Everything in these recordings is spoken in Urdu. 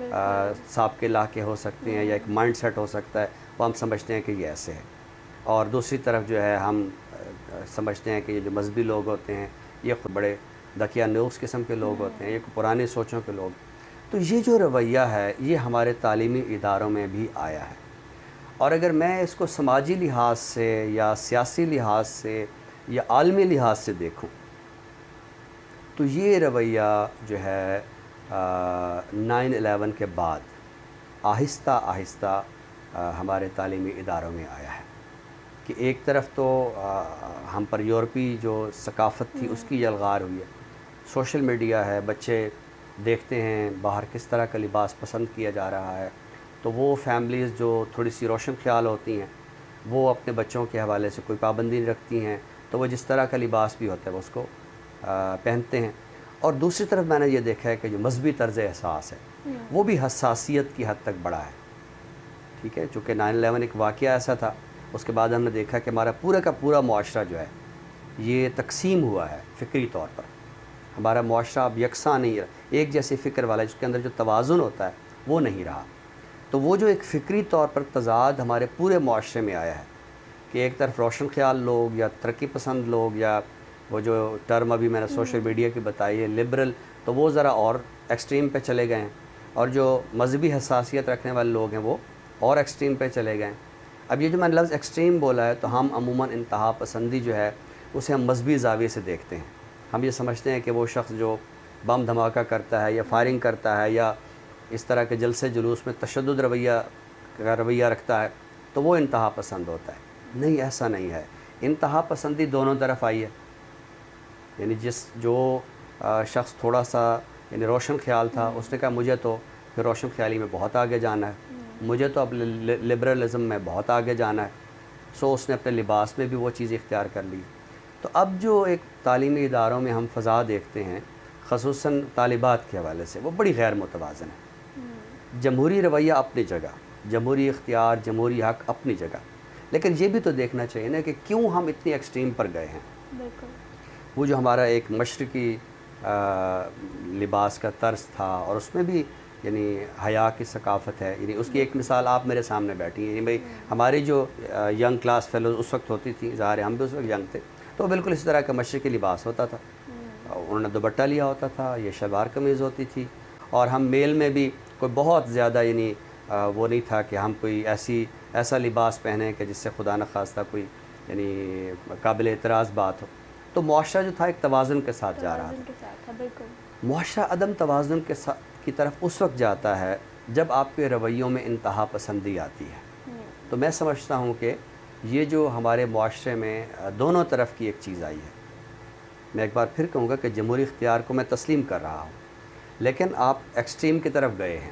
سانپ کے لاکے ہو سکتے ہیں یا ایک مائنڈ سیٹ ہو سکتا ہے، وہ ہم سمجھتے ہیں کہ یہ ایسے ہے. اور دوسری طرف جو ہے ہم سمجھتے ہیں کہ یہ جو مذہبی لوگ ہوتے ہیں یہ خود بڑے دقیانوس قسم کے لوگ ہوتے ہیں، یہ پرانی سوچوں کے لوگ. تو یہ جو رویہ ہے یہ ہمارے تعلیمی اداروں میں بھی آیا ہے. اور اگر میں اس کو سماجی لحاظ سے یا سیاسی لحاظ سے یا عالمی لحاظ سے دیکھوں تو یہ رویہ جو ہے 9/11 کے بعد آہستہ آہستہ ہمارے تعلیمی اداروں میں آیا ہے کہ ایک طرف تو ہم پر یورپی جو ثقافت تھی اس کی یلغار ہوئی ہے. سوشل میڈیا ہے، بچے دیکھتے ہیں باہر کس طرح کا لباس پسند کیا جا رہا ہے، تو وہ فیملیز جو تھوڑی سی روشن خیال ہوتی ہیں وہ اپنے بچوں کے حوالے سے کوئی پابندی نہیں رکھتی ہیں، تو وہ جس طرح کا لباس بھی ہوتا ہے وہ اس کو پہنتے ہیں. اور دوسری طرف میں نے یہ دیکھا ہے کہ جو مذہبی طرز احساس ہے وہ بھی حساسیت کی حد تک بڑھا ہے. ٹھیک ہے، چونکہ 9/11 ایک واقعہ ایسا تھا، اس کے بعد ہم نے دیکھا کہ ہمارا پورا کا پورا معاشرہ جو ہے یہ تقسیم ہوا ہے فکری طور پر. ہمارا معاشرہ اب یکساں نہیں رہا، ایک جیسی فکر والا جس کے اندر جو توازن ہوتا ہے وہ نہیں رہا. تو وہ جو ایک فکری طور پر تضاد ہمارے پورے معاشرے میں آیا ہے کہ ایک طرف روشن خیال لوگ یا ترقی پسند لوگ یا وہ جو ٹرم ابھی میں نے سوشل میڈیا کی بتائی ہے لبرل، تو وہ ذرا اور ایکسٹریم پہ چلے گئے ہیں، اور جو مذہبی حساسیت رکھنے والے لوگ ہیں وہ اور ایکسٹریم پہ چلے گئے ہیں. اب یہ جو میں نے لفظ ایکسٹریم بولا ہے تو ہم عموماً انتہا پسندی جو ہے اسے ہم مذہبی زاویے سے دیکھتے ہیں. ہم یہ سمجھتے ہیں کہ وہ شخص جو بم دھماکہ کرتا ہے یا فائرنگ کرتا ہے یا اس طرح کے جلسے جلوس میں تشدد رویہ رکھتا ہے تو وہ انتہا پسند ہوتا ہے. نہیں، ایسا نہیں ہے. انتہا پسندی دونوں طرف آئی ہے. یعنی جو شخص تھوڑا سا یعنی روشن خیال تھا اس نے کہا مجھے تو پھر روشن خیالی میں بہت آگے جانا ہے، مجھے تو اب لبرلزم میں بہت آگے جانا ہے، سو اس نے اپنے لباس میں بھی وہ چیز اختیار کر لی. تو اب جو ایک تعلیمی اداروں میں ہم فضا دیکھتے ہیں خصوصاً طالبات کے حوالے سے وہ بڑی غیر متوازن ہے. جمہوری رویہ اپنی جگہ، جمہوری اختیار، جمہوری حق اپنی جگہ، لیکن یہ بھی تو دیکھنا چاہیے نا کہ کیوں ہم اتنی ایکسٹریم پر گئے ہیں. وہ جو ہمارا ایک مشرقی لباس کا طرز تھا اور اس میں بھی یعنی حیا کی ثقافت ہے. یعنی اس کی ایک مثال آپ میرے سامنے بیٹھی ہیں. یعنی بھائی ہماری جو ینگ کلاس فیلوز اس وقت ہوتی تھی، ظاہر ہے ہم بھی اس وقت ینگ تھے، تو بالکل اس طرح کا مشرقی لباس ہوتا تھا. انہوں نے دوپٹہ لیا ہوتا تھا، یہ شلوار قمیض ہوتی تھی، اور ہم میل میں بھی کوئی بہت زیادہ یعنی وہ نہیں تھا کہ ہم کوئی ایسا لباس پہنیں کہ جس سے خدا نخواستہ کوئی یعنی قابل اعتراض بات ہو. تو معاشرہ جو تھا ایک توازن کے ساتھ جا رہا تھا. معاشرہ عدم توازن کی طرف اس وقت جاتا ہے جب آپ کے رویوں میں انتہا پسندی آتی ہے. تو میں سمجھتا ہوں کہ یہ جو ہمارے معاشرے میں دونوں طرف کی ایک چیز آئی ہے. میں ایک بار پھر کہوں گا کہ جمہوری اختیار کو میں تسلیم کر رہا ہوں، لیکن آپ ایکسٹریم کی طرف گئے ہیں.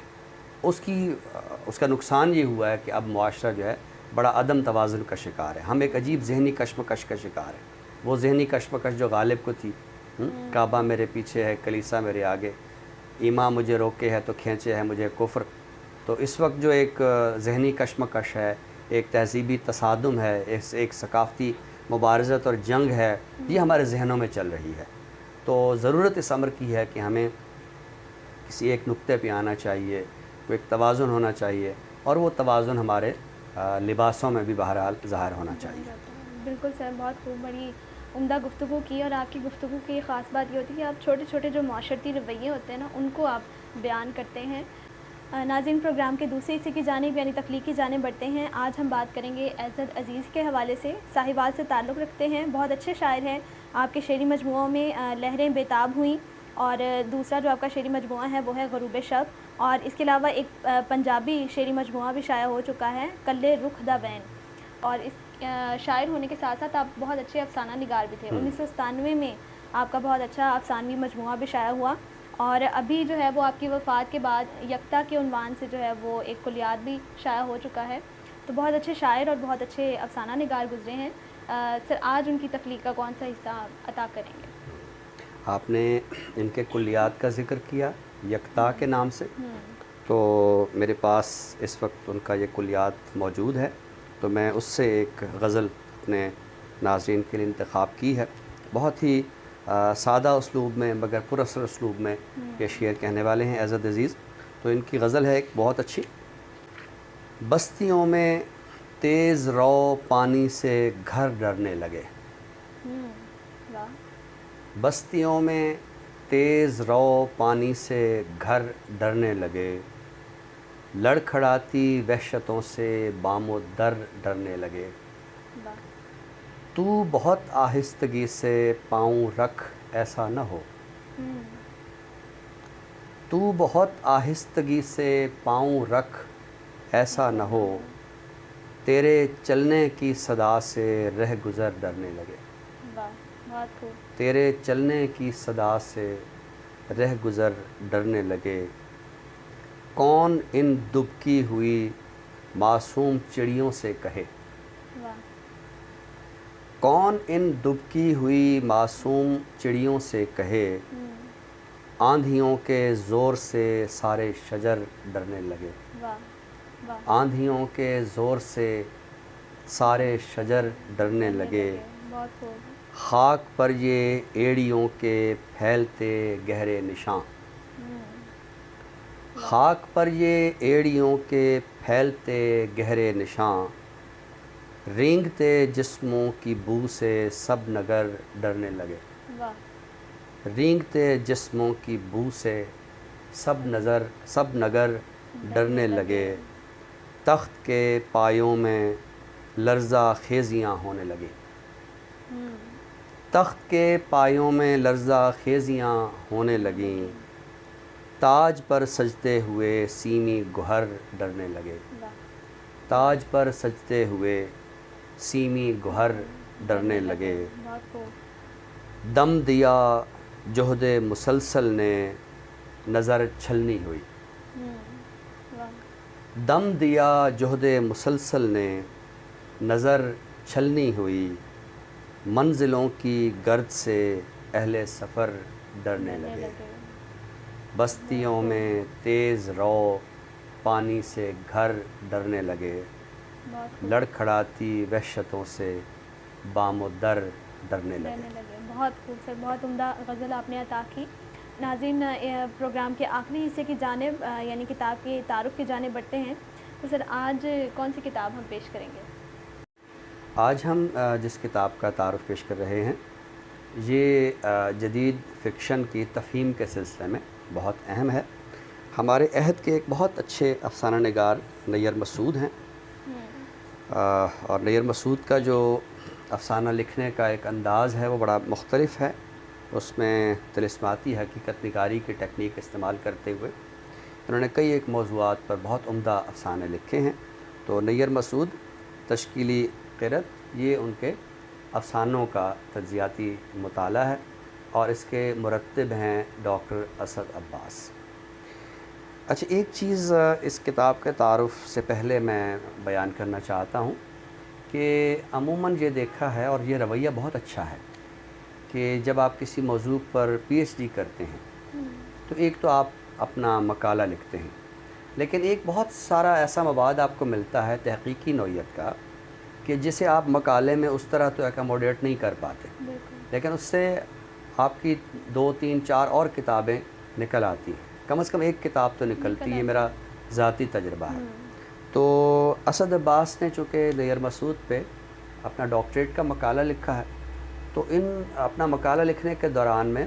اس کا نقصان یہ ہوا ہے کہ اب معاشرہ جو ہے بڑا عدم توازن کا شکار ہے. ہم ایک عجیب ذہنی کشمکش کا شکار ہیں. وہ ذہنی کشمکش جو غالب کو تھی، کعبہ میرے پیچھے ہے، کلیسا میرے آگے، ایمان مجھے روکے ہے تو کھینچے ہے مجھے کفر. تو اس وقت جو ایک ذہنی کشمکش ہے، ایک تہذیبی تصادم ہے، ایک ثقافتی مبارزت اور جنگ ہے، یہ ہمارے ذہنوں میں چل رہی ہے. تو ضرورت اس امر کی ہے کہ ہمیں کسی ایک نقطے پہ آنا چاہیے، کوئی ایک توازن ہونا چاہیے، اور وہ توازن ہمارے لباسوں میں بھی بہرحال ظاہر ہونا چاہیے. بالکل سر، بہت خوب، بڑی عمدہ گفتگو کی. اور آپ کی گفتگو کی خاص بات یہ ہوتی ہے کہ آپ چھوٹے چھوٹے جو معاشرتی رویے ہوتے ہیں نا ان کو آپ بیان کرتے ہیں. ناظرین، پروگرام کے دوسرے حصے کی جانب یعنی تخلیق کی جانب بڑھتے ہیں. آج ہم بات کریں گے عزت عزیز کے حوالے سے. ساہیوال سے تعلق رکھتے ہیں، بہت اچھے شاعر ہیں. آپ کے شعری مجموعوں میں لہریں بیتاب ہوئیں، اور دوسرا جو آپ کا شعری مجموعہ ہے وہ ہے غروب شب. اور اس کے علاوہ ایک پنجابی شعری مجموعہ بھی شائع ہو چکا ہے، کلے رخ دا وین. اور اس شاعر ہونے کے ساتھ ساتھ آپ بہت اچھے افسانہ نگار بھی تھے. 1997 میں آپ کا بہت اچھا افسانوی مجموعہ بھی شائع ہوا، اور ابھی جو ہے وہ آپ کی وفات کے بعد یکتا کے عنوان سے جو ہے وہ ایک کلیات بھی شائع ہو چکا ہے. تو بہت اچھے شاعر اور بہت اچھے افسانہ نگار گزرے ہیں. سر، آج ان کی تخلیق کا کون سا حصہ عطا کریں گے؟ آپ نے ان کے کلیات کا ذکر کیا یکتا کے نام سے، تو میرے پاس اس وقت ان کا یہ کلیات موجود ہے، تو میں اس سے ایک غزل اپنے ناظرین کے لیے انتخاب کی ہے. بہت ہی سادہ اسلوب میں مگر پر اثر اسلوب میں یہ شعر کہنے والے ہیں عزت عزیز. تو ان کی غزل ہے ایک بہت اچھی: بستیوں میں تیز رو پانی سے گھر ڈرنے لگے، واہ، بستیوں میں تیز رو پانی سے گھر ڈرنے لگے، لڑکھڑاتی وحشتوں سے بام و در ڈرنے لگے، واہ، تو بہت آہستگی سے پاؤں رکھ ایسا نہ ہو، تو بہت آہستگی سے پاؤں رکھ ایسا نہ ہو، تیرے چلنے کی صدا سے رہ گزر ڈرنے لگے، واہ، بہت خوب، تیرے چلنے کی صدا سے رہ گزر ڈرنے لگے، کون ان دبکی ہوئی معصوم چڑیوں سے کہے، واہ، کون ان دبکی ہوئی معصوم چڑیوں سے کہے، آندھیوں کے زور سے سارے شجر ڈرنے لگے، واہ، واہ، آندھیوں کے زور سے سارے شجر ڈرنے لگے، بہت خوب، خاک پر یہ ایڑیوں کے پھیلتے گہرے نشاں، خاک پر یہ ایڑیوں کے پھیلتے گہرے نشاں، رینگتے جسموں کی بو سے سب نگر ڈرنے لگے، واہ، رینگتے جسموں کی بو سے سب نگر ڈرنے لگے، تخت کے پایوں میں لرزہ خیزیاں ہونے لگیں، تخت کے پایوں میں لرزہ خیزیاں ہونے لگیں، تاج پر سجتے ہوئے سیمی گہر ڈرنے لگے، تاج پر سجتے ہوئے سیمی گہر ڈرنے لگے، بہت خوب، دم دیا جہد مسلسل نے نظر چھلنی ہوئی، واہ، دم دیا جہد مسلسل نے نظر چھلنی ہوئی، منزلوں کی گرد سے اہل سفر ڈرنے لگے، بستیوں میں تیز رو پانی سے گھر ڈرنے لگے، بہت خوب، لڑکھڑاتی وحشتوں سے بام و در ڈرنے لگے۔ رہنے لگے، بہت خوب سر، بہت عمدہ غزل آپ نے عطا کی۔ ناظرین، پروگرام کے آخری حصے کی جانب یعنی کتاب کے تعارف کی جانب بڑھتے ہیں، تو سر آج کون سی کتاب ہم پیش کریں گے؟ آج ہم جس کتاب کا تعارف پیش کر رہے ہیں یہ جدید فکشن کی تفہیم کے سلسلے میں بہت اہم ہے۔ ہمارے عہد کے ایک بہت اچھے افسانہ نگار نیر مسعود ہیں، اور نیر مسعود کا جو افسانہ لکھنے کا ایک انداز ہے وہ بڑا مختلف ہے۔ اس میں طلسماتی حقیقت نگاری کی ٹیکنیک استعمال کرتے ہوئے انہوں نے کئی ایک موضوعات پر بہت عمدہ افسانے لکھے ہیں۔ تو نیر مسعود تشکیلی قرت یہ ان کے افسانوں کا تجزیاتی مطالعہ ہے، اور اس کے مرتب ہیں ڈاکٹر اسد عباس۔ اچھا، ایک چیز اس کتاب کے تعارف سے پہلے میں بیان کرنا چاہتا ہوں کہ عموماً یہ دیکھا ہے، اور یہ رویہ بہت اچھا ہے، کہ جب آپ کسی موضوع پر پی ایچ ڈی کرتے ہیں تو ایک تو آپ اپنا مقالہ لکھتے ہیں، لیکن ایک بہت سارا ایسا مواد آپ کو ملتا ہے تحقیقی نوعیت کا کہ جسے آپ مقالے میں اس طرح تو ایکاموڈیٹ نہیں کر پاتے، لیکن اس سے آپ کی 2 3 4 اور کتابیں نکل آتی ہیں، کم از کم ایک کتاب تو نکلتی ہے، میرا ذاتی تجربہ ہے۔ تو اسد عباس نے چونکہ نیر مسعود پہ اپنا ڈاکٹریٹ کا مقالہ لکھا ہے، تو ان اپنا مقالہ لکھنے کے دوران میں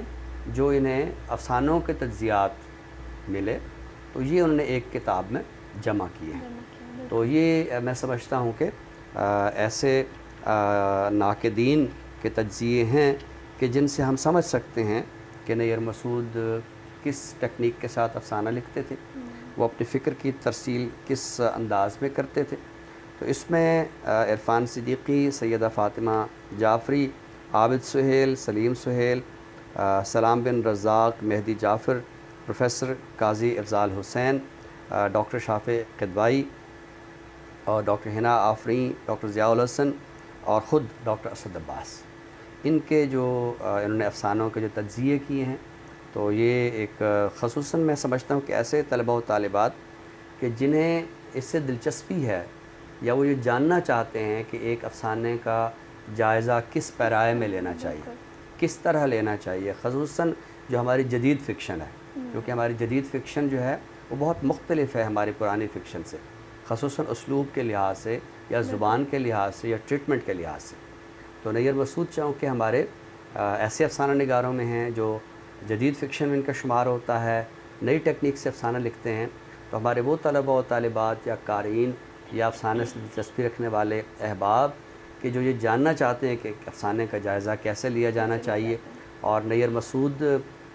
جو انہیں افسانوں کے تجزیات ملے تو یہ انہوں نے ایک کتاب میں جمع کیے ہیں۔ تو یہ میں سمجھتا ہوں کہ ایسے ناقدین کے تجزیے ہیں کہ جن سے ہم سمجھ سکتے ہیں کہ نیر مسعود کس ٹیکنیک کے ساتھ افسانہ لکھتے تھے، وہ اپنی فکر کی ترسیل کس انداز میں کرتے تھے۔ تو اس میں عرفان صدیقی، سیدہ فاطمہ جعفری، عابد سہیل، سلیم سہیل، سلام بن رزاق، مہدی جعفر، پروفیسر قاضی افضال حسین، ڈاکٹر شافع قدوائی، اور ڈاکٹر حنا آفریں، ڈاکٹر ضیاء الحسن، اور خود ڈاکٹر اسد عباس، ان کے جو انہوں نے افسانوں کے جو تجزیے کیے ہیں، تو یہ ایک خصوصاً میں سمجھتا ہوں کہ ایسے طلبہ و طالبات کہ جنہیں اس سے دلچسپی ہے یا وہ یہ جاننا چاہتے ہیں کہ ایک افسانے کا جائزہ کس پیرائے میں لینا چاہیے، کس طرح لینا چاہیے، خصوصاً جو ہماری جدید فکشن ہے، کیونکہ ہماری جدید فکشن جو ہے وہ بہت مختلف ہے ہماری پرانی فکشن سے، خصوصاً اسلوب کے لحاظ سے یا زبان کے لحاظ سے یا ٹریٹمنٹ کے لحاظ سے۔ تو نیر مسعود چونکہ ہمارے ایسے افسانہ نگاروں میں ہیں جو جدید فکشن میں ان کا شمار ہوتا ہے، نئی ٹیکنیک سے افسانہ لکھتے ہیں، تو ہمارے وہ طلبہ و طالبات یا قارئین یا افسانے سے دلچسپی رکھنے والے احباب کہ جو یہ جاننا چاہتے ہیں کہ افسانے کا جائزہ کیسے لیا جانا چاہیے اور نیر مسعود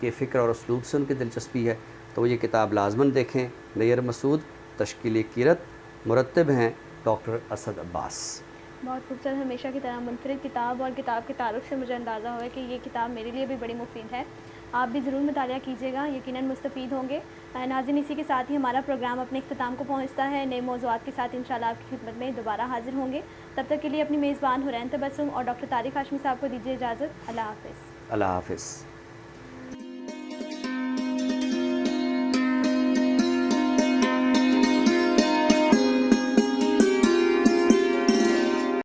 کے فکر اور اسلوب سے ان کی دلچسپی ہے، تو وہ یہ کتاب لازماً دیکھیں۔ نیر مسعود تشکیل کیرت، مرتب ہیں ڈاکٹر اسد عباس۔ بہت خوبصورت، ہمیشہ کی طرح منفرد کتاب، اور کتاب کے تعارف سے مجھے اندازہ ہوا کہ یہ کتاب میرے لیے بھی بڑی مفید ہے۔ آپ بھی ضرور مطالعہ کیجیے گا، یقیناً مستفید ہوں گے۔ ناظرین، اسی کے ساتھ ہی ہمارا پروگرام اپنے اختتام کو پہنچتا ہے۔ نئے موضوعات کے ساتھ انشاءاللہ آپ کی خدمت میں دوبارہ حاضر ہوں گے۔ تب تک کے لیے اپنی میزبان حورین تبسم اور ڈاکٹر طارق ہاشمی صاحب کو دیجیے اجازت۔ اللہ حافظ۔ اللہ حافظ۔